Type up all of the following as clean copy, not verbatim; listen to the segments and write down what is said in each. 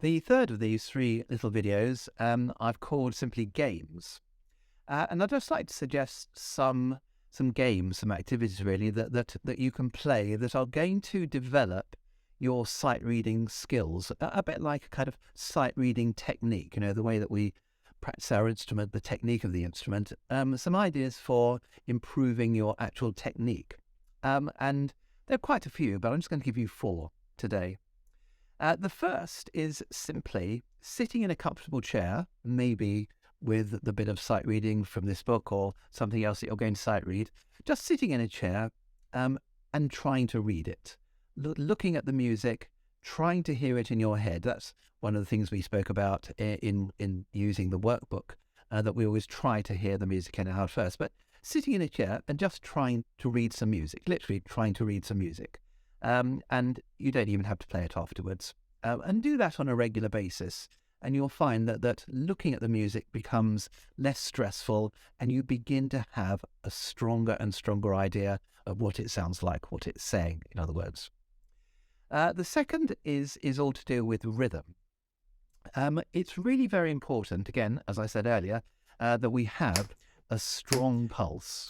The third of these three little videos I've called simply games. And I'd just like to suggest some games, some activities really that you can play that are going to develop your sight reading skills, a bit like a kind of sight reading technique, the way that we practice our instrument, the technique of the instrument, some ideas for improving your actual technique. And there are quite a few, but I'm just going to give you four today. The first is simply sitting in a comfortable chair, maybe with the bit of sight reading from this book or something else that you're going to sight read, just sitting in a chair and trying to read it, looking at the music, trying to hear it in your head. That's one of the things we spoke about in using the workbook, that we always try to hear the music in our head first. But sitting in a chair and just trying to read some music, literally trying to read some music. And you don't even have to play it afterwards. And do that on a regular basis. And you'll find that looking at the music becomes less stressful and you begin to have a stronger and stronger idea of what it sounds like, what it's saying, in other words. The second is all to do with rhythm. It's really very important, again, as I said earlier, that we have a strong pulse.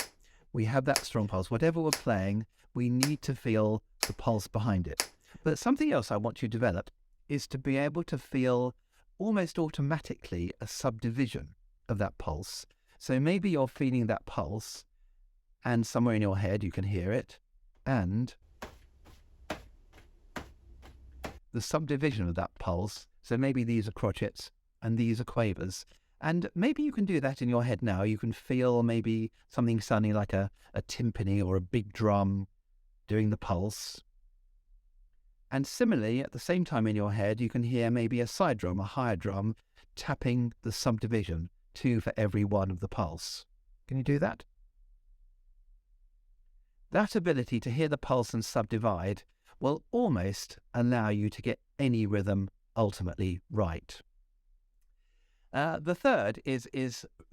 We have that strong pulse. Whatever we're playing, we need to feel the pulse behind it. But something else I want you to develop is to be able to feel almost automatically a subdivision of that pulse. So maybe you're feeling that pulse and somewhere in your head you can hear it, and the subdivision of that pulse. So maybe these are crotchets and these are quavers. And maybe you can do that in your head now. You can feel maybe something sounding like a timpani or a big drum doing the pulse. And similarly, at the same time in your head, you can hear maybe a side drum, a higher drum, tapping the subdivision, 2 for every 1 of the pulse. Can you do that? That ability to hear the pulse and subdivide will almost allow you to get any rhythm ultimately right. The third is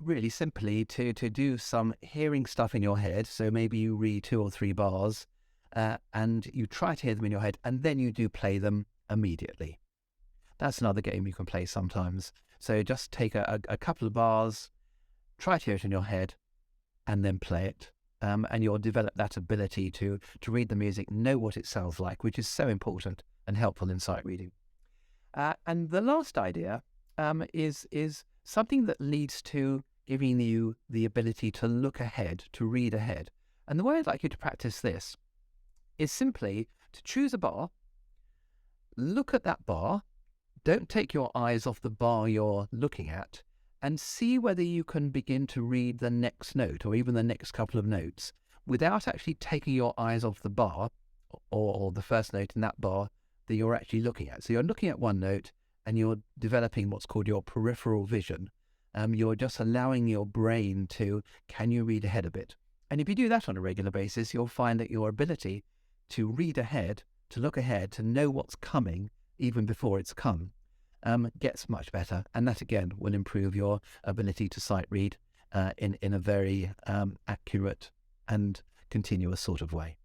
really simply to do some hearing stuff in your head. So maybe you read 2 or 3 bars and you try to hear them in your head, and then you do play them immediately. That's another game you can play sometimes. So just take a couple of bars, try to hear it in your head, and then play it. And you'll develop that ability to read the music, know what it sounds like, which is so important and helpful in sight reading. And the last idea is something that leads to giving you the ability to look ahead, to read ahead. And the way I'd like you to practice this is simply to choose a bar, look at that bar, don't take your eyes off the bar you're looking at, and see whether you can begin to read the next note or even the next couple of notes without actually taking your eyes off the bar or the first note in that bar that you're actually looking at. So you're looking at one note and you're developing what's called your peripheral vision. You're just allowing your brain to, can you read ahead a bit? And if you do that on a regular basis, you'll find that your ability to read ahead, to look ahead, to know what's coming even before it's come, gets much better. And that again will improve your ability to sight read in a very accurate and continuous sort of way.